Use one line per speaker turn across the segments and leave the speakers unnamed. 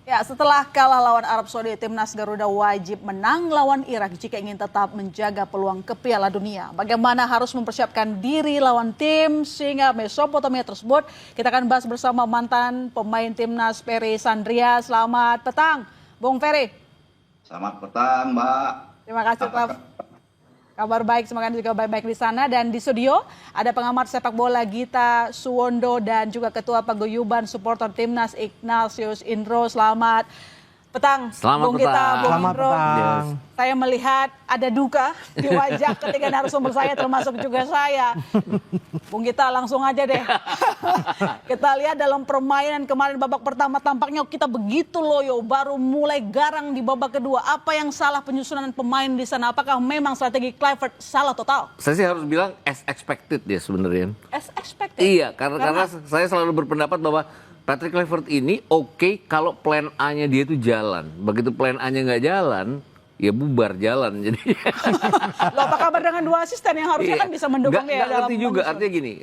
Ya, setelah kalah lawan Arab Saudi, timnas Garuda wajib menang lawan Irak jika ingin tetap menjaga peluang ke Piala Dunia. Bagaimana harus mempersiapkan diri lawan tim sehingga Mesopotamia tersebut? Kita akan bahas bersama mantan pemain timnas Ferry Sandria. Selamat petang, Bung Ferry.
Selamat petang, Mbak.
Terima kasih, Prof. Kabar baik, semoga juga baik-baik di sana. Dan di studio ada pengamat sepak bola Gita Suwondo dan juga Ketua Paguyuban Supporter Timnas Ignatius Indro. Selamat petang, Bung Gita, Bung Indro. Saya melihat ada duka di wajah ketiga narasumber saya, termasuk juga saya. Bung Gita, langsung aja deh. Kita lihat dalam permainan kemarin babak pertama tampaknya kita begitu loyo, baru mulai garang di babak kedua. Apa yang salah penyusunan pemain di sana? Apakah memang strategi Kluivert salah total?
Saya sih harus bilang as expected ya sebenarnya.
As expected?
Iya, karena saya selalu berpendapat bahwa Patrick Kluivert ini oke kalau plan A-nya dia itu jalan. Begitu plan A-nya nggak jalan, ya bubar jalan. Jadi
Loh, apa kabar dengan dua asisten yang harusnya kan bisa mendukung dia dalam
ngerti juga, artinya gini,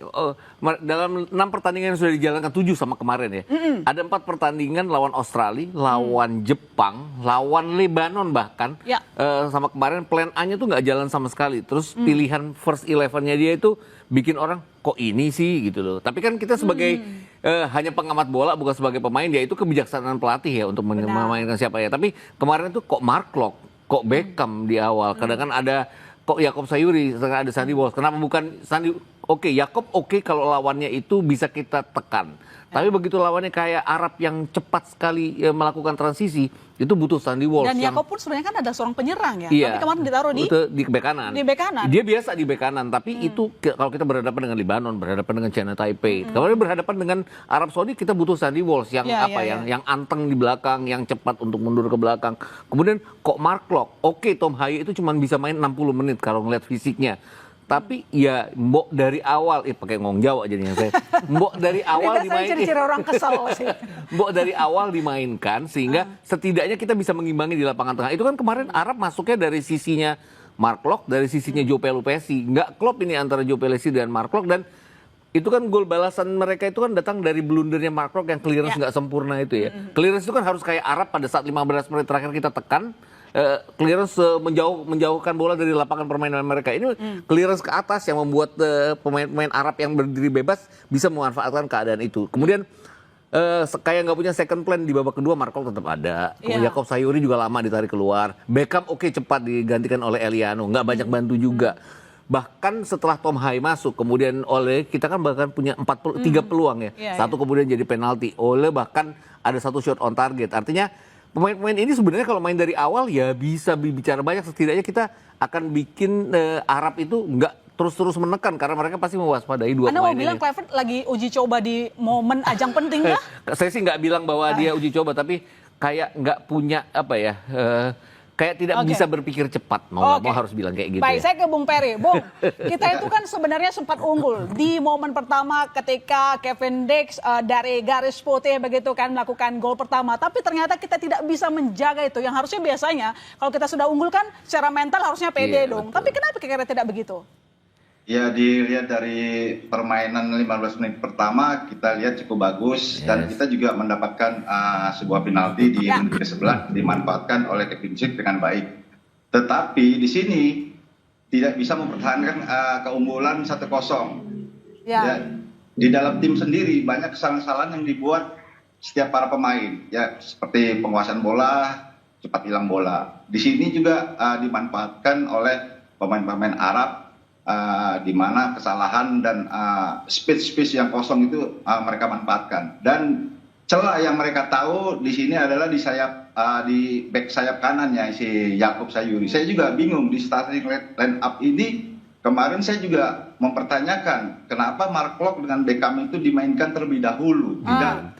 dalam 6 pertandingan yang sudah dijalankan 7 sama kemarin ya. Ada 4 pertandingan lawan Australia, lawan Jepang, lawan Lebanon bahkan.
Ya.
Sama kemarin plan A-nya tuh nggak jalan sama sekali. Terus pilihan first 11-nya dia itu bikin orang kok ini sih gitu loh. Tapi kan kita sebagai hanya pengamat bola bukan sebagai pemain, ya itu kebijaksanaan pelatih ya untuk memainkan siapa ya. Tapi kemarin itu kok Mark Locke, kok Beckham di awal, kadang kan ada kok Jakob Sayuri, sekarang ada Sandy Walsh. Kenapa bukan Sandy? Oke, Jakob oke kalau lawannya itu bisa kita tekan. Tapi begitu lawannya kayak Arab yang cepat sekali melakukan transisi, itu butuh Sandy Walsh.
Dan Jakob pun sebenarnya kan ada seorang penyerang ya.
Iya,
tapi kemarin ditaruh di
bek kanan.
Di bek kanan.
Dia biasa di bek kanan, tapi itu kalau kita berhadapan dengan Lebanon, berhadapan dengan China Taipei. Kalau berhadapan dengan Arab Saudi, kita butuh Sandy Walsh yang yang anteng di belakang, yang cepat untuk mundur ke belakang. Kemudian kok Mark Locke, oke Tom Haye itu cuma bisa main 60 menit kalau ngeliat fisiknya. Tapi ya mbok dari awal, pakai ngomong Jawa jadinya saya. Mbok dari awal dimainkan.
Ciri-ciri orang kesal sih.
Mbok dari awal dimainkan sehingga setidaknya kita bisa mengimbangi di lapangan tengah. Itu kan kemarin Arab masuknya dari sisinya Mark Locke, dari sisinya Joe Pelupessy. Nggak klop ini antara Joe Pelupessy dan Mark Locke, dan itu kan gol balasan mereka itu kan datang dari blundernya Mark Locke yang clearance nggak sempurna itu ya. Clearance itu kan harus kayak Arab pada saat 15 menit terakhir kita tekan. Clearance menjauhkan bola dari lapangan permainan mereka. Ini clearance ke atas yang membuat pemain-pemain Arab yang berdiri bebas bisa memanfaatkan keadaan itu. Kemudian kayak nggak punya second plan di babak kedua, Mark Locke tetap ada. Jakob Sayuri juga lama ditarik keluar. Beckham oke cepat digantikan oleh Eliano, nggak banyak bantu juga. Bahkan setelah Tom Haye masuk, kemudian Ole kita kan bahkan punya 3 peluang ya. Satu kemudian jadi penalti. Ole bahkan ada 1 shot on target. Artinya pemain-pemain ini sebenarnya kalau main dari awal ya bisa bicara banyak, setidaknya kita akan bikin Arab itu nggak terus-terus menekan karena mereka pasti mewaspadai 2 pemain ini.
Anda mau bilang Kluivert lagi uji coba di momen ajang penting kah?
Saya sih nggak bilang bahwa dia uji coba, tapi kayak nggak punya apa ya, kayak tidak bisa berpikir cepat, mau harus bilang kayak gitu.
Baik, saya ke Bung Ferry. Bung, kita itu kan sebenarnya sempat unggul di momen pertama ketika Kevin Dix dari garis putih begitu kan melakukan gol pertama. Tapi ternyata kita tidak bisa menjaga itu. Yang harusnya biasanya kalau kita sudah unggul kan secara mental harusnya pede dong. Betul. Tapi kenapa kira-kira tidak begitu?
Ya, dilihat dari permainan 15 menit pertama kita lihat cukup bagus. Dan kita juga mendapatkan sebuah penalti di menit ke-11 dimanfaatkan oleh Kevin Dix dengan baik. Tetapi di sini tidak bisa mempertahankan keunggulan 1-0. Ya, di dalam tim sendiri banyak kesalahan-kesalahan yang dibuat setiap para pemain, ya seperti penguasaan bola, cepat hilang bola. Di sini juga dimanfaatkan oleh pemain-pemain Arab. Di mana kesalahan dan space yang kosong itu mereka manfaatkan, dan celah yang mereka tahu di sini adalah di sayap di back sayap kanannya si Jakob Sayuri. Saya juga bingung di starting line up ini. Kemarin saya juga mempertanyakan kenapa Mark Locke dengan Beckham itu dimainkan terlebih dahulu, tidak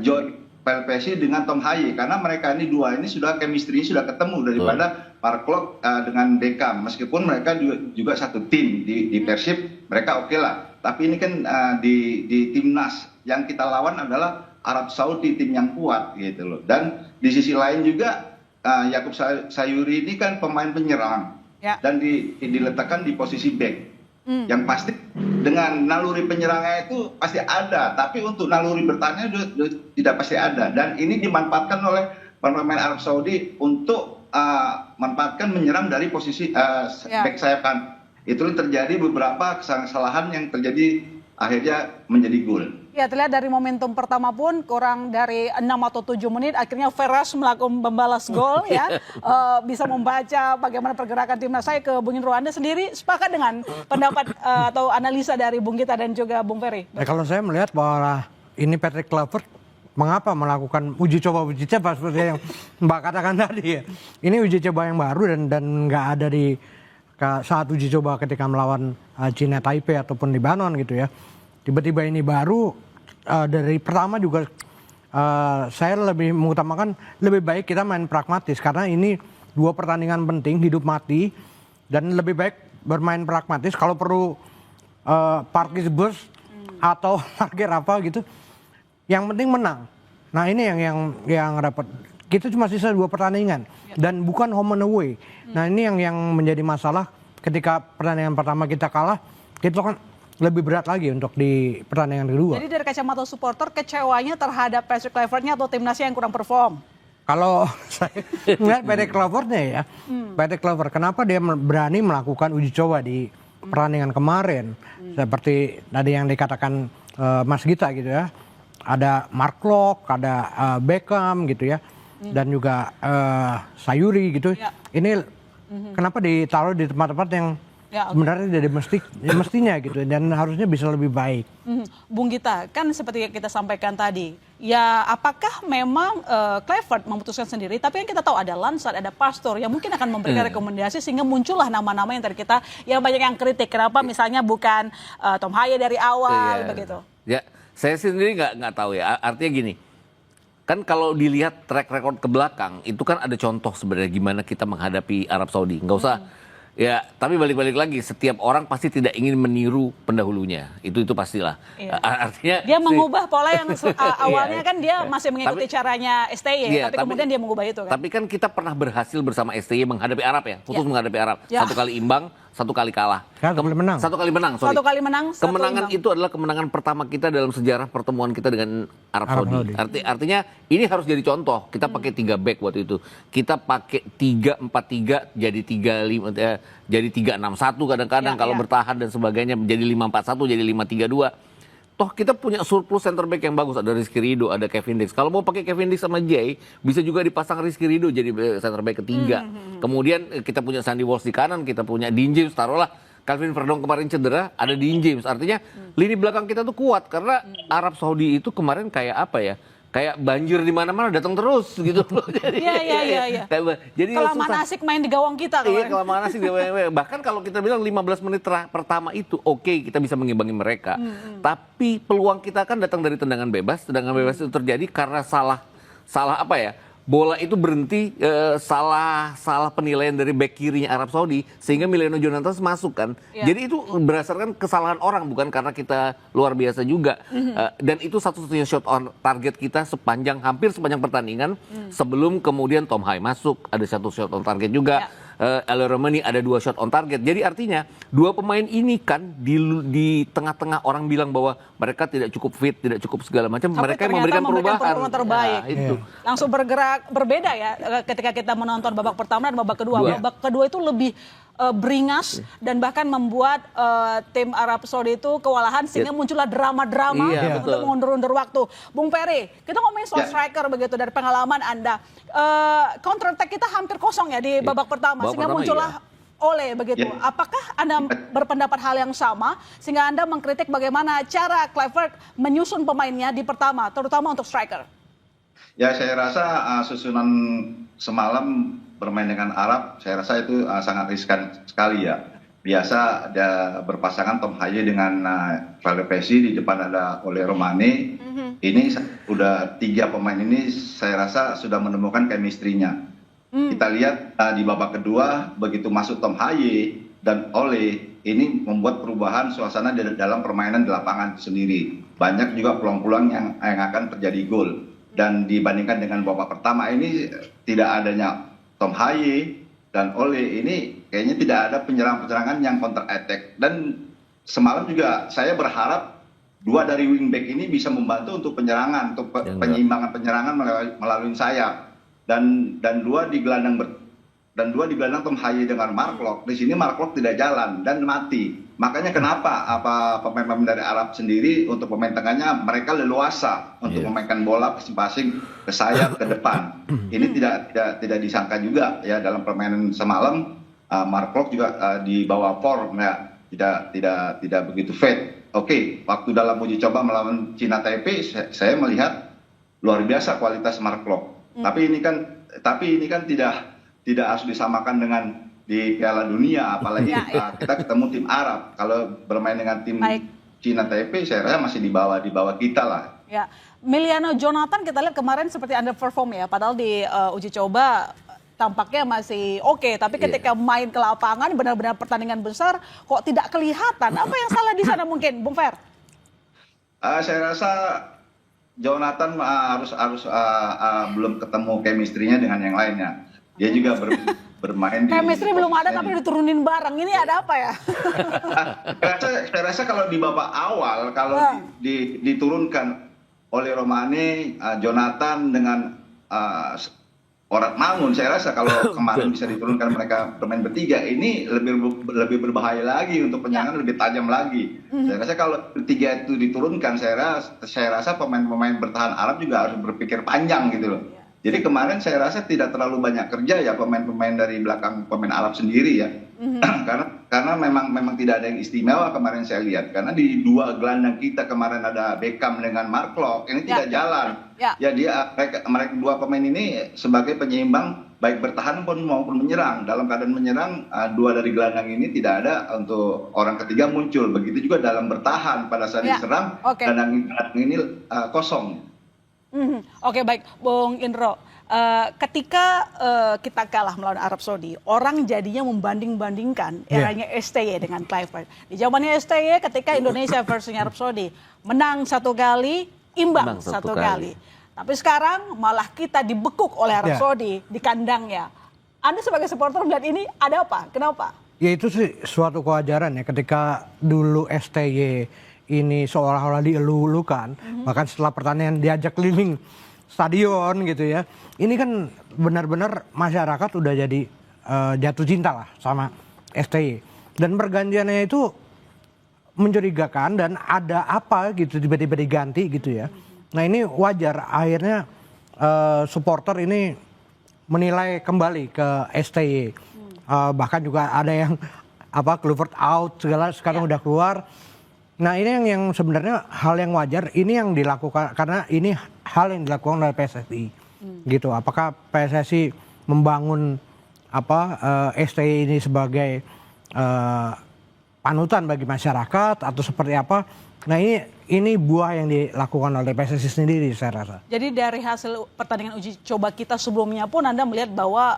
Joe Pelupessy dengan Tom Haye, karena mereka ini dua ini sudah chemistry sudah ketemu daripada Mark Locke dengan Beckham. Meskipun mereka juga satu tim di Persib, mereka oke lah. Tapi ini kan di timnas yang kita lawan adalah Arab Saudi, tim yang kuat gitu loh. Dan di sisi lain juga Jakob Sayuri ini kan pemain penyerang dan diletakkan di posisi back. Yang pasti dengan naluri penyerangnya itu pasti ada, tapi untuk naluri bertahannya tidak pasti ada. Dan ini dimanfaatkan oleh pemain Arab Saudi untuk manfaatkan menyerang dari posisi back sayap kan. Itu terjadi beberapa kesalahan yang terjadi akhirnya menjadi gol.
Ya, terlihat dari momentum pertama pun kurang dari 6 atau 7 menit akhirnya Veras melakukan membalas gol ya. Bisa membaca bagaimana pergerakan timnas. Saya ke Bung Indro, Anda sendiri sepakat dengan pendapat atau analisa dari Bung Gita dan juga Bung Ferry?
Kalau saya melihat bahwa ini Patrick Kluivert mengapa melakukan uji coba seperti yang Mbak katakan tadi ya. Ini uji coba yang baru dan nggak ada di saat uji coba ketika melawan China Taipei ataupun Lebanon gitu ya. Tiba-tiba ini baru dari pertama juga saya lebih mengutamakan lebih baik kita main pragmatis karena ini 2 pertandingan penting hidup mati dan lebih baik bermain pragmatis kalau perlu parkir bus atau parkir apa gitu. Yang penting menang. Nah ini yang dapat. Kita cuma sisa 2 pertandingan dan bukan home and away. Nah ini yang menjadi masalah ketika pertandingan pertama kita kalah, kita kan lebih berat lagi untuk di pertandingan kedua.
Jadi dari kacamata supporter kecewanya terhadap Patrick Kluivert-nya atau timnasnya yang kurang perform?
Kalau saya melihat Patrick Kluivert-nya ya, Patrick Kluivert kenapa dia berani melakukan uji coba di pertandingan kemarin, seperti tadi yang dikatakan Mas Gita gitu ya, ada Mark Locke, ada Beckham gitu ya, dan juga Sayuri gitu.
Ya.
Ini kenapa ditaruh di tempat-tempat yang sebenarnya jadi mestinya gitu dan harusnya bisa lebih baik.
Bung Gita, kan seperti yang kita sampaikan tadi, ya apakah memang Kluivert memutuskan sendiri, tapi yang kita tahu ada Lansar, ada Pastor yang mungkin akan memberikan rekomendasi sehingga muncullah nama-nama yang tadi kita, yang banyak yang kritik, kenapa misalnya bukan Tom Haye dari awal begitu.
Ya, saya sendiri nggak tahu ya, artinya gini, kan kalau dilihat track record ke belakang, itu kan ada contoh sebenarnya gimana kita menghadapi Arab Saudi, nggak usah. Ya, tapi balik-balik lagi, setiap orang pasti tidak ingin meniru pendahulunya. Itu pastilah.
Iya.
Artinya
Dia mengubah pola yang awalnya kan dia masih mengikuti caranya STY, tapi kemudian dia mengubah itu kan.
Tapi kan kita pernah berhasil bersama STY menghadapi Arab ya, putus menghadapi Arab.
Ya.
1 kali imbang, 1 kali kalah.
1 kali menang.
1 kali menang, sorry.
1 kali menang, 1
Kemenangan
imbang.
itu adalah kemenangan pertama kita dalam sejarah pertemuan kita dengan Arab Saudi. Artinya ini harus jadi contoh. Kita pakai 3 back waktu itu. Kita pakai 3-4-3 jadi 3-5 jadi 3-6-1 kadang-kadang kalau bertahan dan sebagainya menjadi 5-4-1 jadi 5-3-2. Toh kita punya surplus center back yang bagus, ada Rizky Ridho, ada Kevin Dix. Kalau mau pakai Kevin Dix sama Jay, bisa juga dipasang Rizky Ridho jadi center back ketiga. Kemudian kita punya Sandy Walsh di kanan, kita punya Dean James, taruhlah Calvin Verdong kemarin cedera, ada Dean James. Artinya lini belakang kita tuh kuat karena Arab Saudi itu kemarin kayak apa ya? Kayak banjir di mana-mana datang terus gitu loh.
Iya.
Jadi
Kelamaan asik main di gawang kita.
Iya, kelamaan asik di gawang. Bahkan kalau kita bilang 15 menit pertama itu oke, kita bisa mengimbangi mereka. Tapi peluang kita kan datang dari tendangan bebas. Tendangan bebas itu terjadi karena salah apa ya? Bola itu berhenti salah penilaian dari back kirinya Arab Saudi sehingga Mileno Jonatas masuk kan. Jadi itu berdasarkan kesalahan orang bukan karena kita luar biasa juga. Dan itu satu-satunya shot on target kita hampir sepanjang pertandingan sebelum kemudian Tom Haye masuk, ada 1 shot on target juga. El Romani ada 2 shot on target. Jadi artinya 2 pemain ini kan di tengah-tengah orang bilang bahwa mereka tidak cukup fit, tidak cukup segala macam. Mereka memberikan perubahan
terbaik.
Nah, itu.
Langsung bergerak berbeda ya ketika kita menonton babak pertama dan babak kedua. Babak kedua itu lebih beringas dan bahkan membuat tim Arab Saudi itu kewalahan sehingga muncullah drama-drama untuk mengundur-undur waktu. Bung Ferry, kita ngomongin soal striker begitu dari pengalaman Anda. Counter attack kita hampir kosong ya di babak pertama sehingga muncullah Ole begitu. Apakah Anda berpendapat hal yang sama sehingga Anda mengkritik bagaimana cara Kluivert menyusun pemainnya di pertama terutama untuk striker?
Ya, saya rasa susunan semalam bermain dengan Arab, saya rasa itu sangat riskan sekali ya. Biasa ada berpasangan Tom Haye dengan Valde Pessi, di depan ada Ole Romani. Ini udah 3 pemain ini saya rasa sudah menemukan chemistry-nya. Kita lihat di babak kedua begitu masuk Tom Haye dan Ole, ini membuat perubahan suasana dalam permainan di lapangan itu sendiri. Banyak juga peluang-peluang yang akan terjadi gol. Dan dibandingkan dengan babak pertama ini tidak adanya Tom Haye dan Ole, ini kayaknya tidak ada penyerang-penyerangan yang counter attack. Dan semalam juga saya berharap dua dari wingback ini bisa membantu untuk penyerangan, untuk penyeimbangan penyerangan melalui sayap. Dan dua di gelandang Tom Haye dengan Mark Locke. Di sini Mark Locke tidak jalan dan mati. Makanya kenapa pemain-pemain dari Arab sendiri untuk pemain tengahnya mereka leluasa untuk memainkan bola masing-masing ke sayap ke depan. Ini tidak disangka juga ya dalam permainan semalam. Mark Locke juga di bawah form ya, tidak begitu fit. Oke, waktu dalam uji coba melawan Cina Taipei saya melihat luar biasa kualitas Mark Locke. Tapi ini kan tidak harus disamakan dengan di Piala Dunia, apalagi kita ketemu tim Arab. Kalau bermain dengan tim Cina Taipei, saya rasa masih di bawah kita lah.
Ya, Miliano Jonathan kita lihat kemarin seperti underperform ya, padahal di uji coba tampaknya masih oke, tapi ketika main ke lapangan benar-benar pertandingan besar kok tidak kelihatan. Apa yang salah di sana mungkin, Bung Fer?
Saya rasa Jonathan harus belum ketemu chemistry-nya dengan yang lainnya. Dia juga bermain di
chemistry belum ada tapi diturunin bareng. Ini ada apa ya?
Saya rasa kalau di babak awal kalau diturunkan oleh Romane, Jonathan dengan Orat Mangun, saya rasa kalau kemarin bisa diturunkan mereka bermain bertiga, ini lebih berbahaya lagi untuk penyerangan, lebih tajam lagi. Saya rasa kalau bertiga itu diturunkan, saya rasa pemain-pemain bertahan Arab juga harus berpikir panjang gitu loh. Jadi kemarin saya rasa tidak terlalu banyak kerja ya pemain-pemain dari belakang pemain Arab sendiri ya. Karena memang tidak ada yang istimewa kemarin saya lihat. Karena di dua gelandang kita kemarin ada Beckham dengan Mark Locke, ini tidak jalan. Ya mereka dua pemain ini sebagai penyeimbang baik bertahan maupun menyerang. Dalam keadaan menyerang, dua dari gelandang ini tidak ada untuk orang ketiga muncul. Begitu juga dalam bertahan pada saat diserang, gelandang ini kosong.
Oke, baik, Bung Indro. Ketika kita kalah melawan Arab Saudi, orang jadinya membanding-bandingkan eranya STY dengan Kluivert. Di zamannya STY ketika Indonesia versus Arab Saudi menang 1 kali, imbang 1 kali. Tapi sekarang malah kita dibekuk oleh Arab Saudi di kandangnya. Anda sebagai supporter melihat ini ada apa? Kenapa?
Ya itu sih suatu kewajaran ya, ketika dulu STY ini seolah-olah dielu-elukan, bahkan setelah pertandingan diajak keliling stadion gitu ya. Ini kan benar-benar masyarakat udah jadi jatuh cinta lah sama STY. Dan pergantiannya itu mencurigakan dan ada apa gitu tiba-tiba diganti gitu ya. Nah ini wajar, akhirnya supporter ini menilai kembali ke STY. Bahkan juga ada yang Kluivert out segala sekarang udah keluar. Nah ini yang sebenarnya hal yang wajar, ini yang dilakukan karena ini hal yang dilakukan oleh PSSI gitu. Apakah PSSI membangun STY ini sebagai panutan bagi masyarakat atau seperti apa? Nah ini buah yang dilakukan oleh PSSI sendiri saya rasa. Jadi
dari hasil pertandingan uji coba kita sebelumnya pun Anda melihat bahwa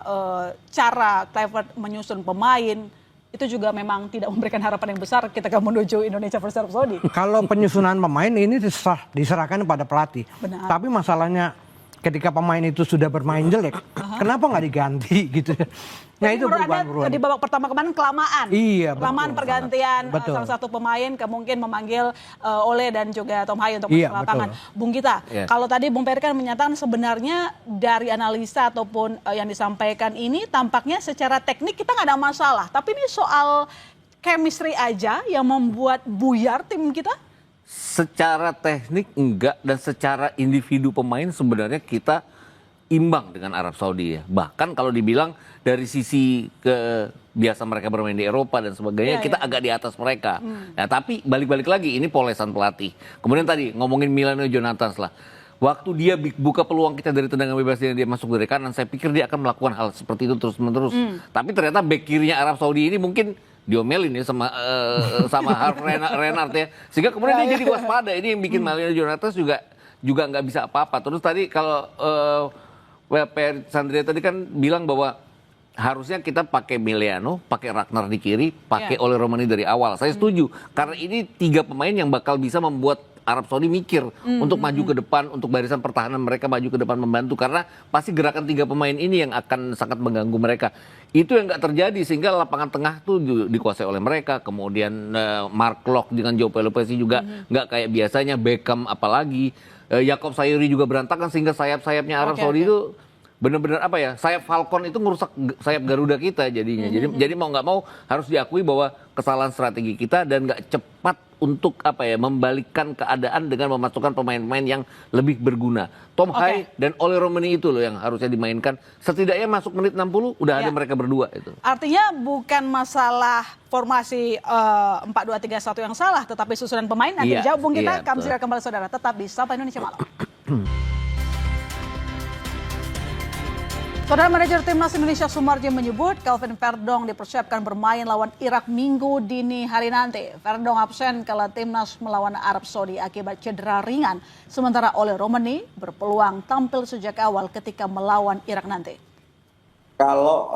cara Kluivert menyusun pemain itu juga memang tidak memberikan harapan yang besar ketika menuju Indonesia versus Arab Saudi.
Kalau penyusunan pemain ini diserahkan kepada pelatih.
Benar.
Tapi masalahnya ketika pemain itu sudah bermain jelek, kenapa nggak diganti gitu? Nah itu perubahan.
Di babak pertama kemarin kelamaan.
Iya,
kelamaan pergantian salah satu pemain mungkin memanggil Ole dan juga Tom Haye untuk masuk lapangan. Bung Gita, kalau tadi Bung Peri kan menyatakan sebenarnya dari analisa ataupun yang disampaikan ini tampaknya secara teknik kita nggak ada masalah. Tapi ini soal chemistry aja yang membuat buyar tim kita?
Secara teknik enggak, dan secara individu pemain sebenarnya kita imbang dengan Arab Saudi ya. Bahkan kalau dibilang dari sisi biasa mereka bermain di Eropa dan sebagainya, kita agak di atas mereka. Nah, tapi balik-balik lagi ini polesan pelatih. Kemudian tadi ngomongin Miliano Jonathan lah. Waktu dia buka peluang kita dari tendangan bebas dan dia masuk dari kanan, saya pikir dia akan melakukan hal seperti itu terus-menerus. Tapi ternyata bek kirinya Arab Saudi ini mungkin diomelin ya sama Harv Renard ya. Sehingga kemudian dia jadi waspada. Ini yang bikin Miliano Jonathan juga nggak bisa apa-apa. Terus tadi kalau Per Sandria tadi kan bilang bahwa harusnya kita pakai Miliano, pakai Ragnar di kiri, pakai Ole Romani dari awal. Saya setuju karena ini 3 pemain yang bakal bisa membuat Arab Saudi mikir untuk maju ke depan, untuk barisan pertahanan mereka maju ke depan membantu, karena pasti gerakan 3 pemain ini yang akan sangat mengganggu mereka. Itu yang nggak terjadi, sehingga lapangan tengah tuh dikuasai oleh mereka. Kemudian Mark Locke dengan Joe Pelupesi juga nggak kayak biasanya, Beckham apalagi, Yakob Sayuri juga berantakan, sehingga sayap-sayapnya Arab Saudi itu benar-benar apa ya, sayap Falcon itu ngerusak sayap Garuda kita jadinya. Jadi mau nggak mau harus diakui bahwa kesalahan strategi kita dan nggak cepat untuk apa ya, membalikkan keadaan dengan memasukkan pemain-pemain yang lebih berguna. Tom Hai dan Ole Romani itu loh yang harusnya dimainkan. Setidaknya masuk menit 60 udah ada mereka berdua itu.
Artinya bukan masalah formasi 4-2-3-1 yang salah, tetapi susunan pemain. Nanti dijawab Bung kita, kami segera kembali saudara. Tetap di Sapa Indonesia Malam. Saudara manajer Timnas Indonesia Sumarji menyebut Calvin Verdong dipersiapkan bermain lawan Irak Minggu dini hari nanti. Verdong absen kala Timnas melawan Arab Saudi akibat cedera ringan. Sementara Ole Romani berpeluang tampil sejak awal ketika melawan Irak nanti.
Kalau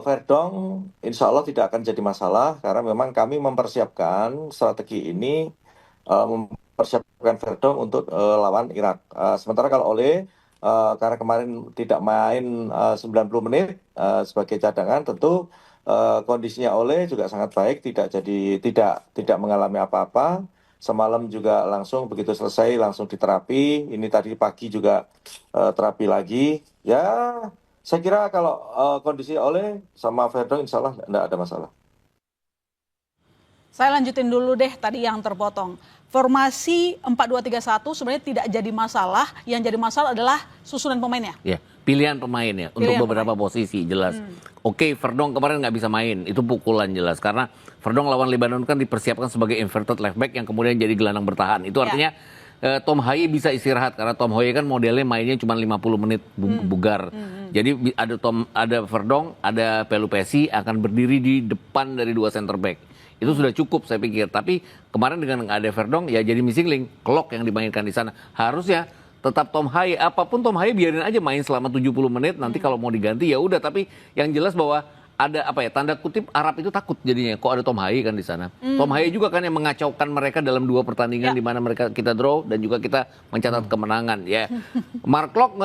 Verdong insya Allah tidak akan jadi masalah karena memang kami mempersiapkan strategi ini, mempersiapkan Verdong untuk lawan Irak. Sementara kalau Ole karena kemarin tidak main 90 menit sebagai cadangan, tentu kondisinya Ole juga sangat baik, tidak mengalami apa-apa. Semalam juga langsung begitu selesai langsung diterapi. Ini tadi pagi juga terapi lagi. Ya, saya kira kalau kondisi Ole sama Verdong insya Allah tidak ada masalah.
Saya lanjutin dulu deh tadi yang terpotong. Formasi 4-2-3-1 sebenarnya tidak jadi masalah. Yang jadi masalah adalah susunan pemainnya.
Ya, pilihan pemainnya untuk beberapa posisi jelas. Oke, Verdong kemarin nggak bisa main, itu pukulan jelas. Karena Verdong lawan Lebanon kan dipersiapkan sebagai inverted left back yang kemudian jadi gelandang bertahan. Itu artinya Tom Hai bisa istirahat karena Tom Hai kan modelnya mainnya cuma 50 menit bugar. Jadi ada Verdong, ada Pelupesi akan berdiri di depan dari 2 center back. Itu sudah cukup saya pikir. Tapi kemarin dengan nggak ada Verdong ya jadi missing link. Klok yang dimainkan di sana. Harusnya tetap Tom Hai. Apapun Tom Hai biarin aja main selama 70 menit. Nanti kalau mau diganti ya udah. Tapi yang jelas bahwa ada apa ya, tanda kutip Arab itu takut jadinya. Kok ada Tom Hai kan di sana. Tom Hai juga kan yang mengacaukan mereka dalam 2 pertandingan di mana kita draw dan juga kita mencatat kemenangan ya. Mark Locke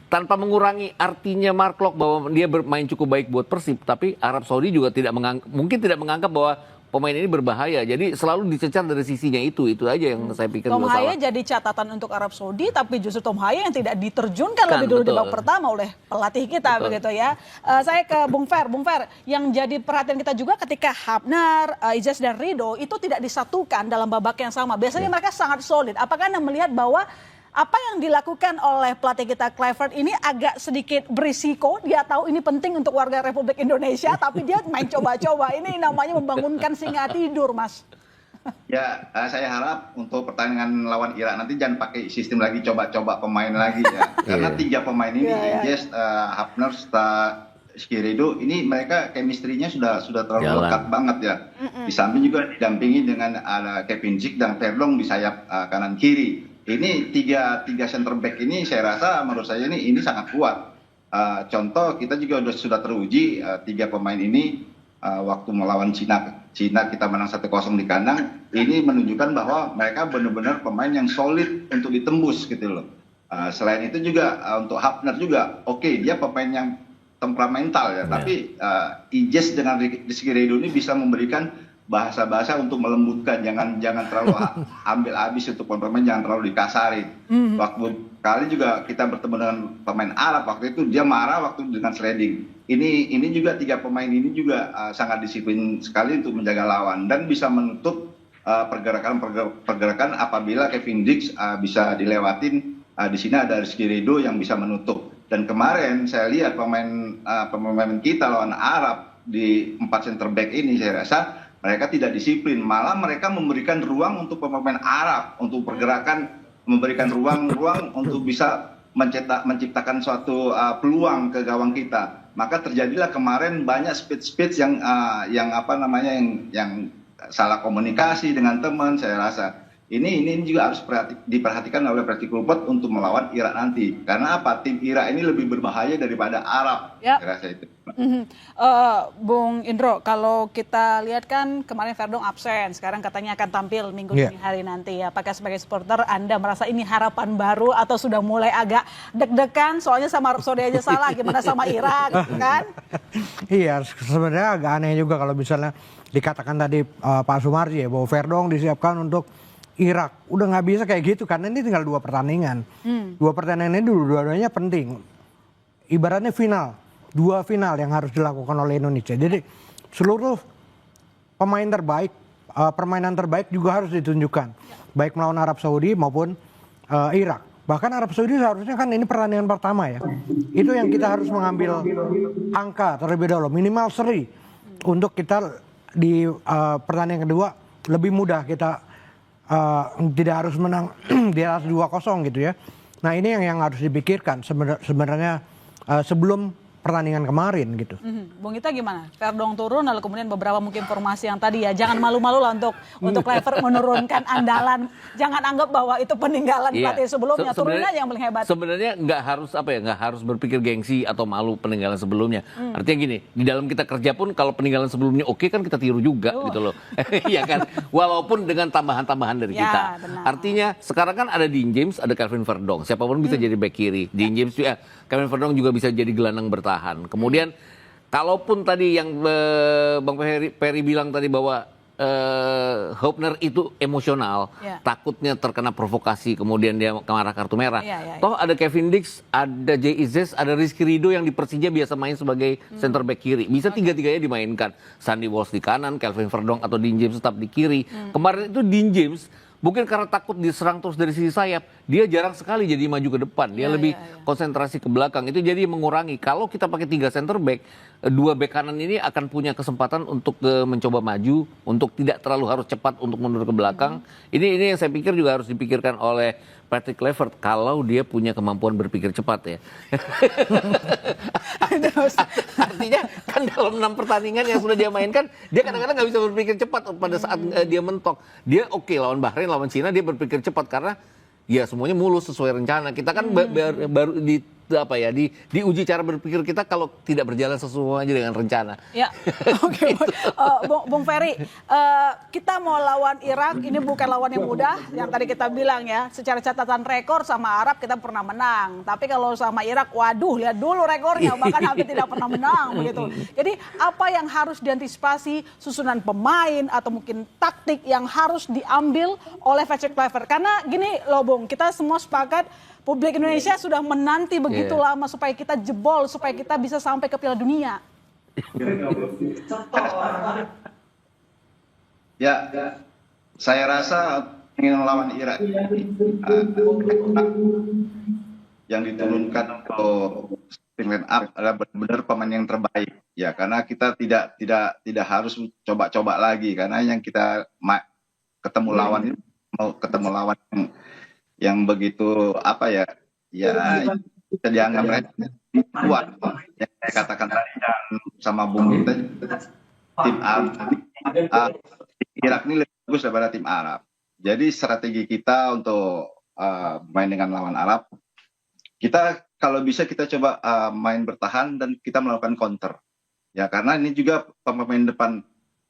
tanpa mengurangi artinya Mark Locke bahwa dia bermain cukup baik buat Persib, tapi Arab Saudi juga mungkin tidak menganggap bahwa pemain ini berbahaya, jadi selalu dicecar dari sisinya itu aja yang saya pikir
Tom
salah.
Hai jadi catatan untuk Arab Saudi, tapi justru Tom Hai yang tidak diterjunkan lebih dulu di babak pertama oleh pelatih kita begitu ya. Saya ke Bung Fer, yang jadi perhatian kita juga ketika Hafnar, Ijaz dan Rido itu tidak disatukan dalam babak yang sama. Biasanya mereka sangat solid. Apakah Anda melihat bahwa apa yang dilakukan oleh pelatih kita Kluivert ini agak sedikit berisiko? Dia tahu ini penting untuk warga Republik Indonesia, tapi dia main coba-coba. Ini namanya membangunkan singa tidur, Mas.
Ya, saya harap untuk pertandingan lawan Irak nanti jangan pakai sistem lagi coba-coba pemain lagi ya. Karena 3 pemain ini, Ijaz, Hafnar, Skiredo, ini mereka chemistry-nya sudah terlalu lekat banget ya. Di samping juga didampingi dengan ada Kevin Dzik dan Verdong di sayap kanan kiri. Ini tiga center back ini saya rasa menurut saya ini sangat kuat. Contoh kita juga sudah teruji 3 pemain ini waktu melawan Cina kita menang 1-0 di kandang. Ini menunjukkan bahwa mereka benar-benar pemain yang solid untuk ditembus gitu loh. Selain itu juga untuk Hafnar juga dia pemain yang temperamental ya. Tapi Ijaz dengan Rizky Ridho ini bisa memberikan bahasa-bahasa untuk melembutkan, jangan terlalu ambil habis untuk pemain, jangan terlalu dikasarin. Waktu kali juga kita bertemu dengan pemain Arab waktu itu dia marah waktu dengan sliding. Ini juga 3 pemain ini juga sangat disiplin sekali untuk menjaga lawan dan bisa menutup pergerakan apabila Kevin Dzik bisa dilewatin. Di sini ada Rizky Ridho yang bisa menutup. Dan kemarin saya lihat pemain kita lawan Arab di 4 center back ini saya rasa mereka tidak disiplin, malah mereka memberikan ruang untuk pemain Arab untuk pergerakan, memberikan ruang untuk bisa menciptakan suatu peluang ke gawang kita. Maka terjadilah kemarin banyak speed yang salah komunikasi dengan teman. Saya rasa ini juga harus diperhatikan oleh pelatih Kluivert untuk melawan Irak nanti. Karena apa? Tim Irak ini lebih berbahaya daripada Arab. Saya rasa itu.
Bung Indro, kalau kita lihat kan kemarin Verdong absen, sekarang katanya akan tampil minggu dini hari nanti. Apakah sebagai supporter Anda merasa ini harapan baru atau sudah mulai agak deg-degan? Soalnya sama Arab Saudi aja salah, gimana sama Irak, kan?
Iya, sebenarnya agak aneh juga kalau misalnya dikatakan tadi Pak Sumarji ya bahwa Verdong disiapkan untuk Irak. Udah nggak bisa kayak gitu karena ini tinggal 2 pertandingan. 2 pertandingan ini dua-duanya penting. Ibaratnya final, 2 final yang harus dilakukan oleh Indonesia. Jadi seluruh pemain terbaik, permainan terbaik juga harus ditunjukkan. Baik melawan Arab Saudi maupun Irak. Bahkan Arab Saudi seharusnya kan ini pertandingan pertama ya. Itu yang kita harus mengambil angka terlebih dahulu, minimal seri. Untuk kita di pertandingan kedua lebih mudah kita tidak harus menang di atas 2-0 gitu ya. Nah ini yang harus dipikirkan sebenarnya sebelum pertandingan kemarin gitu.
Bung Ita gimana? Verdong turun lalu kemudian beberapa mungkin formasi yang tadi ya. Jangan malu-malu lah untuk Clever menurunkan andalan. Jangan anggap bahwa itu peninggalan pelatih sebelumnya. Turunin aja yang paling hebat.
Sebenarnya nggak harus berpikir gengsi atau malu peninggalan sebelumnya. Artinya gini, di dalam kita kerja pun kalau peninggalan sebelumnya oke kan kita tiru juga gitu loh. Iya kan? Walaupun dengan tambahan-tambahan dari kita.
Benar.
Artinya sekarang kan ada Dean James, ada Calvin Verdong. Siapapun bisa jadi back kiri. Dean James juga, Calvin Verdong juga bisa jadi gelandang bertahan. Kemudian kalaupun tadi yang Bang Peri bilang tadi bahwa Hopner itu emosional, takutnya terkena provokasi, kemudian dia kena kartu merah. Toh ada Kevin Dix, ada Jay Izzes, ada Rizky Ridho yang di Persija biasa main sebagai center back kiri. Bisa tiga-tiganya dimainkan. Sandy Walsh di kanan, Calvin Verdong atau Dean James tetap di kiri. Kemarin itu Dean James mungkin karena takut diserang terus dari sisi sayap, dia jarang sekali jadi maju ke depan. Dia lebih konsentrasi ke belakang. Itu jadi mengurangi. Kalau kita pakai 3 center back, 2 back kanan ini akan punya kesempatan untuk mencoba maju, untuk tidak terlalu harus cepat untuk mundur ke belakang. Ini yang saya pikir juga harus dipikirkan oleh Patrick Kluivert kalau dia punya kemampuan berpikir cepat ya. Artinya kan dalam 6 pertandingan yang sudah dia mainkan, dia kadang-kadang nggak bisa berpikir cepat pada saat dia mentok. Dia oke lawan Bahrain, lawan Cina dia berpikir cepat karena ya semuanya mulus sesuai rencana. Kita kan baru diuji cara berpikir kita kalau tidak berjalan sesuai aja dengan rencana.
Ya, oke. Bung Ferry, kita mau lawan Irak, ini bukan lawan yang mudah. Yang tadi kita bilang ya, secara catatan rekor sama Arab kita pernah menang. Tapi kalau sama Irak, waduh, lihat dulu rekornya, bahkan hampir tidak pernah menang begitu. Jadi apa yang harus diantisipasi, susunan pemain atau mungkin taktik yang harus diambil oleh Patrick Kluivert? Karena gini loh Bung, kita semua sepakat publik Indonesia sudah menanti begitu lama supaya kita jebol, supaya kita bisa sampai ke Piala Dunia.
Ya, saya rasa ingin melawan Irak yang diturunkan untuk line up adalah benar-benar pemain yang terbaik. Ya, karena kita tidak harus coba-coba lagi karena yang kita ketemu lawan itu mau ketemu lawan yang begitu apa ya bisa dianggap kuat yang saya katakan tadi sama Bung kita tim Arab Irak ini lebih bagus daripada tim Arab. Jadi strategi kita untuk main dengan lawan Arab, kita kalau bisa kita coba main bertahan dan kita melakukan counter ya, karena ini juga pemain depan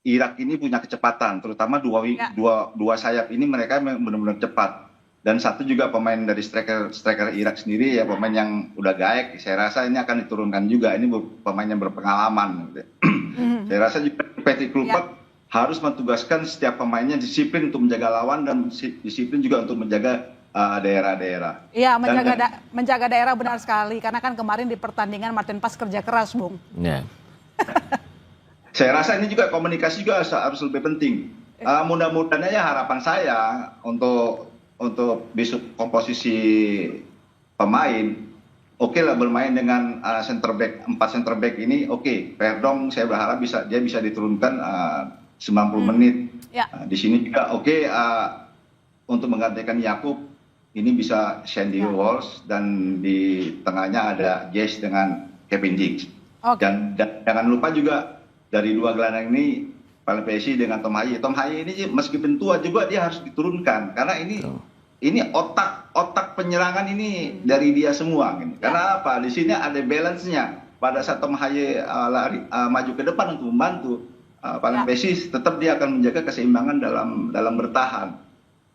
Irak ini punya kecepatan, terutama dua sayap ini mereka benar-benar cepat. Dan satu juga pemain dari striker Irak sendiri ya, pemain yang udah gaek. Saya rasa ini akan diturunkan juga. Ini pemain yang berpengalaman. Saya rasa juga Patrick Kluivert harus mentugaskan setiap pemainnya disiplin untuk menjaga lawan dan disiplin juga untuk menjaga daerah-daerah.
Iya, menjaga daerah benar sekali. Karena kan kemarin di pertandingan Martin Paes kerja keras, Bung.
Saya rasa ini juga komunikasi juga harus lebih penting. Mudah-mudahan ya harapan saya untuk besok komposisi pemain oke lah bermain dengan center back 4 center back ini oke. Verdong saya berharap dia bisa diturunkan 90 menit. Di sini juga oke untuk menggantikan Yakub ini bisa Sandy Walsh dan di tengahnya ada Jess dengan Kevin Dix. Dan jangan lupa juga dari 2 gelandang ini Palpesi dengan Tom Haye. Tom Haye ini meskipun tua juga dia harus diturunkan karena ini otak penyerangan ini dari dia semua. Karena apa? Di sini ada balance-nya. pada saat Tom Haye maju ke depan untuk membantu, paling basis tetap dia akan menjaga keseimbangan dalam bertahan.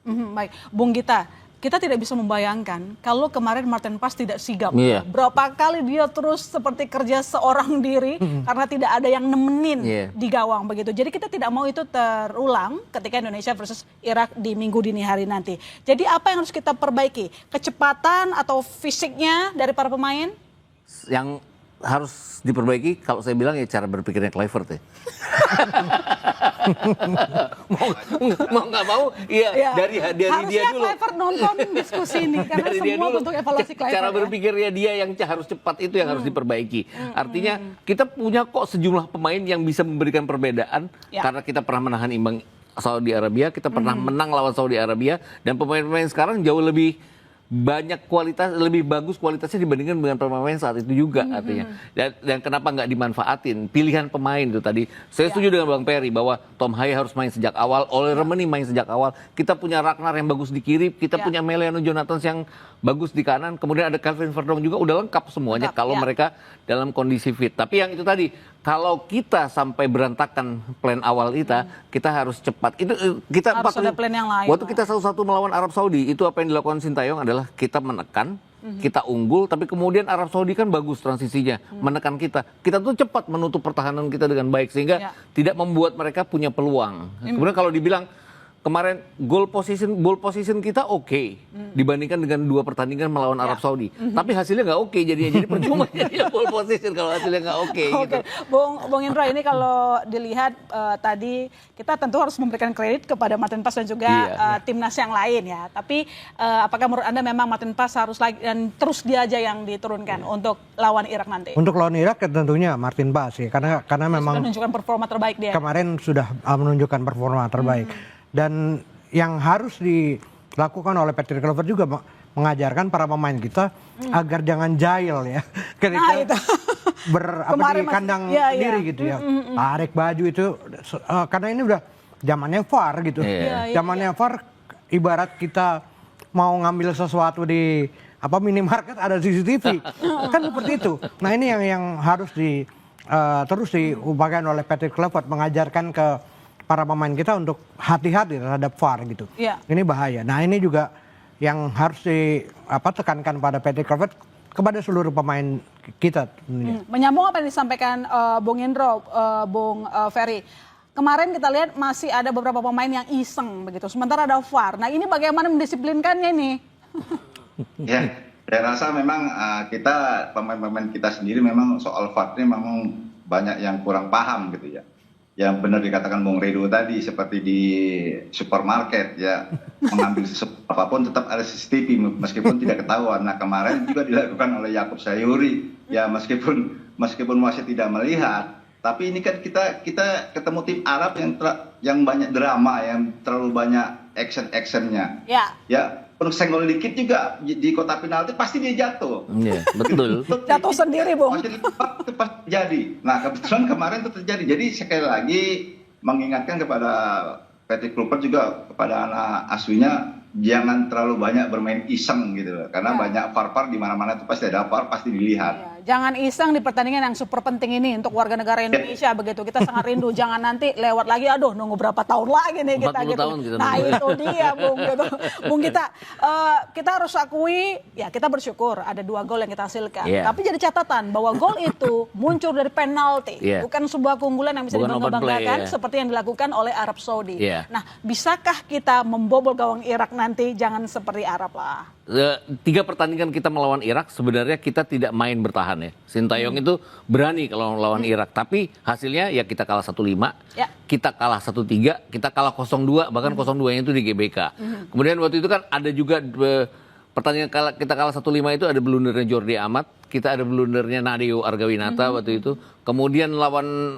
Baik, Bung Gita, kita tidak bisa membayangkan kalau kemarin Martin Paes tidak sigap.
Iya.
Berapa kali dia terus seperti kerja seorang diri karena tidak ada yang nemenin di gawang begitu. Jadi kita tidak mau itu terulang ketika Indonesia versus Irak di minggu dini hari nanti. Jadi apa yang harus kita perbaiki? Kecepatan atau fisiknya dari para pemain?
Yang harus diperbaiki kalau saya bilang ya cara berpikirnya Kluivert ya. mau nggak mau iya dari dia dulu.
Harusnya Kluivert nonton diskusi ini karena
Dari dia
semua
dulu.
bentuk evaluasi Kluivert.
Cara berpikirnya dia yang harus cepat itu yang harus diperbaiki. Artinya kita punya kok sejumlah pemain yang bisa memberikan perbedaan karena kita pernah menahan imbang Saudi Arabia, kita pernah menang lawan Saudi Arabia, dan pemain-pemain sekarang jauh lebih banyak kualitas, lebih bagus kualitasnya dibandingkan dengan pemain saat itu juga artinya. Dan kenapa nggak dimanfaatin pilihan pemain itu tadi. Saya setuju dengan Bang Peri bahwa Tom Haye harus main sejak awal, Ole Remeni main sejak awal. Kita punya Ragnar yang bagus di kiri, kita punya Meliano Jonathans yang bagus di kanan, kemudian ada Calvin Verdong juga, udah lengkap semuanya kalau mereka dalam kondisi fit. Tapi yang itu tadi, kalau kita sampai berantakan plan awal kita harus cepat. Itu kita
Harus ada plan yang lain.
waktu kita 1-1 melawan Arab Saudi, itu apa yang dilakukan Sintayong adalah kita menekan, kita unggul, tapi kemudian Arab Saudi kan bagus transisinya, menekan kita. Kita tuh cepat menutup pertahanan kita dengan baik sehingga tidak membuat mereka punya peluang. Kemudian kalau dibilang kemarin ball position kita oke dibandingkan dengan 2 pertandingan melawan Arab Saudi. Tapi hasilnya nggak oke jadinya. Jadi percuma jadinya ball position kalau hasilnya nggak oke.
Oke, Bung Indra, ini kalau dilihat tadi kita tentu harus memberikan kredit kepada Martin Paes dan juga timnas yang lain ya. Tapi apakah menurut Anda memang Martin Paes harus lagi dan terus dia aja yang diturunkan untuk lawan Irak nanti?
Untuk lawan Irak tentunya Martin Paes ya, karena memang
menunjukkan performa terbaik dia.
kemarin sudah menunjukkan performa terbaik. Dan yang harus dilakukan oleh Patrick Kluivert juga mengajarkan para pemain kita agar jangan jahil ya ketika di kandang sendiri gitu ya. Tarik baju itu karena ini udah zamannya VAR gitu. Zamannya VAR ibarat kita mau ngambil sesuatu di minimarket ada CCTV. Kan seperti itu. Nah, ini yang harus terus diupayakan oleh Patrick Kluivert, mengajarkan ke para pemain kita untuk hati-hati terhadap VAR gitu. Ini bahaya. Nah, ini juga yang harus tekankan pada Patrick Kluivert kepada seluruh pemain kita.
Menyambung apa yang disampaikan Bung Indro, Bung Ferry. Kemarin kita lihat masih ada beberapa pemain yang iseng begitu. Sementara ada VAR. Nah, ini bagaimana mendisiplinkannya nih?
Ya, saya rasa memang kita pemain-pemain kita sendiri memang soal VAR ini memang banyak yang kurang paham gitu ya. Yang benar dikatakan Bung Redo tadi, seperti di supermarket ya, mengambil sesuatu apapun tetap ada CCTV meskipun tidak ketahuan. Nah, kemarin juga dilakukan oleh Yakub Sayuri ya, meskipun masih tidak melihat, tapi ini kan kita ketemu tim Arab yang banyak drama, yang terlalu banyak actionnya. Ya, untuk senggol dikit juga di kotak penalti pasti dia jatuh.
Iya, betul.
Jatuh sendiri, Bung.
Itu pasti terjadi. Nah, kebetulan kemarin itu terjadi. Jadi sekali lagi mengingatkan kepada Patrick Kluivert juga kepada anak asuhnya, jangan terlalu banyak bermain iseng gitu loh. Karena banyak VAR di mana-mana itu pasti ada VAR, pasti dilihat.
Jangan iseng di pertandingan yang super penting ini untuk warga negara Indonesia begitu. Kita sangat rindu. Jangan nanti lewat lagi, aduh nunggu berapa tahun lagi nih kita
40
gitu.
tahun kita
Nah,
nunggu.
itu dia, Bung gitu. Bung kita harus akui ya, kita bersyukur ada 2 gol yang kita hasilkan. Tapi jadi catatan bahwa gol itu muncul dari penalti, bukan sebuah keunggulan yang bisa dibangga-banggakan seperti yang dilakukan oleh Arab Saudi. Nah, bisakah kita membobol gawang Irak nanti? Jangan seperti Arab lah.
3 pertandingan kita melawan Irak sebenarnya kita tidak main bertahan ya. Sintayong itu berani kalau melawan Irak, tapi hasilnya ya kita kalah 1-5, kita kalah 1-3, kita kalah 0-2, bahkan 0-2-nya itu di GBK. Kemudian waktu itu kan ada juga pertandingan kita kalah 1-5 itu ada blundernya Jordi Amat, kita ada blundernya Nadeo Argawinata waktu itu. Kemudian lawan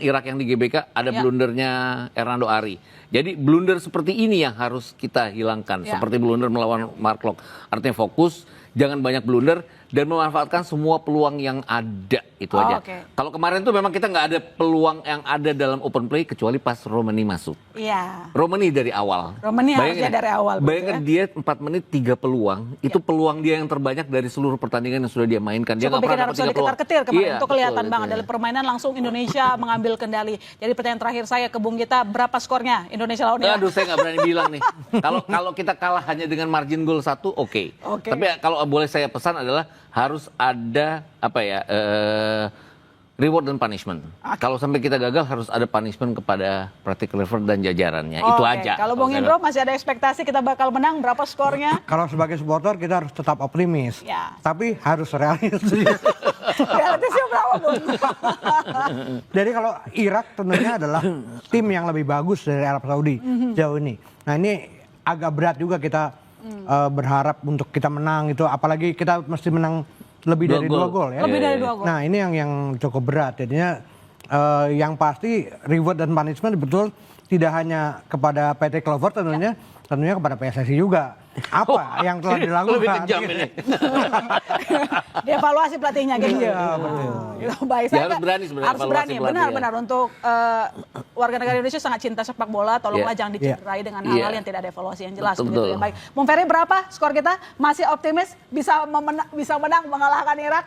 Irak yang di GBK ada blundernya Hernando Ari. Jadi blunder seperti ini yang harus kita hilangkan, seperti blunder melawan Mark Locke. Artinya fokus, jangan banyak blunder dan memanfaatkan semua peluang yang ada. itu
Oh,
aja.
oke.
Kalau kemarin tuh memang kita nggak ada peluang yang ada dalam open play kecuali pas Romani masuk.
Iya.
Romani dari awal.
Romani harusnya dari awal, betul
Bayangkan
ya?
dia 4 menit 3 peluang. Itu peluang dia yang terbanyak dari seluruh pertandingan yang sudah dia mainkan. Dia
Cukup
nggak
bikin
pernah
Arab
dapat 3
Saudi
peluang.
ketar-ketir kemarin.
Iya,
Itu kelihatan
betul,
banget.
itu.
Dari permainan langsung Indonesia mengambil kendali. Jadi pertanyaan terakhir saya ke Bung Gita, berapa skornya Indonesia lawan Irak?
Aduh, saya nggak berani bilang nih. Kalau kita kalah hanya dengan margin gol 1, oke.
Oke.
Tapi kalau boleh saya pesan adalah harus ada reward dan punishment. Kalau sampai kita gagal harus ada punishment kepada Pratik Kluivert dan jajarannya. Itu
Oke.
aja.
Kalau Bung
saya
Indro masih ada ekspektasi kita bakal menang, berapa skornya?
Kalau sebagai supporter kita harus tetap optimis,
Ya.
tapi harus realistis.
Realistisnya berapa, Bung?
Jadi kalau Irak tentunya adalah tim yang lebih bagus dari Arab Saudi jauh ini. Nah ini agak berat juga kita berharap untuk kita menang itu, apalagi kita mesti menang lebih dari 2 gol ya.
Lebih dari 2 gol.
Nah ini yang cukup berat. Jadinya yang pasti reward dan punishment betul tidak hanya kepada PT Kluivert tentunya kepada PSSI juga. Apa yang telah dilakukan?
Lebih kejam ini.
Dievaluasi pelatihnya kayak gitu.
Iya, betul.
Gitu, baik.
Ya, harus berani sebenarnya
Harus
evaluasi
berani,
pelatih,
benar-benar. Untuk warga negara Indonesia sangat cinta sepak bola, tolonglah
Iya.
jangan dicederai dengan hal-hal yang tidak ada evaluasi yang jelas.
Betul,
Begitu
betul.
ya. Baik, Bung Ferry berapa skor kita? Masih optimis bisa menang mengalahkan Irak?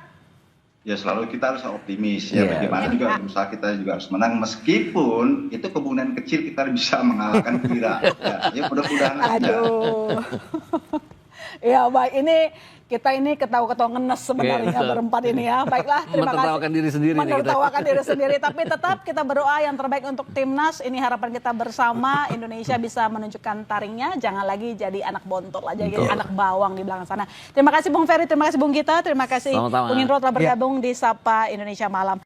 Ya selalu kita harus optimis ya,
Iya.
bagaimana juga berusaha kita juga harus menang meskipun itu kemungkinan kecil kita bisa mengalahkan Irak. Ya mudah-mudahan aja.
Aduh. Ya baik, kita ini ketawa-ketawa ngenes sebenarnya
Iya, betul.
berempat ini ya. Baiklah, terima kasih.
Menertawakan diri sendiri nih kita.
Menertawakan diri sendiri, tapi tetap kita berdoa yang terbaik untuk timnas. Ini harapan kita bersama, Indonesia bisa menunjukkan taringnya, jangan lagi jadi anak bontot aja, jadi anak bawang di belakang sana. Terima kasih Bung Ferry, terima kasih Bung Gita, terima kasih
Sama-sama.
Bung Indro telah bergabung di Sapa Indonesia Malam.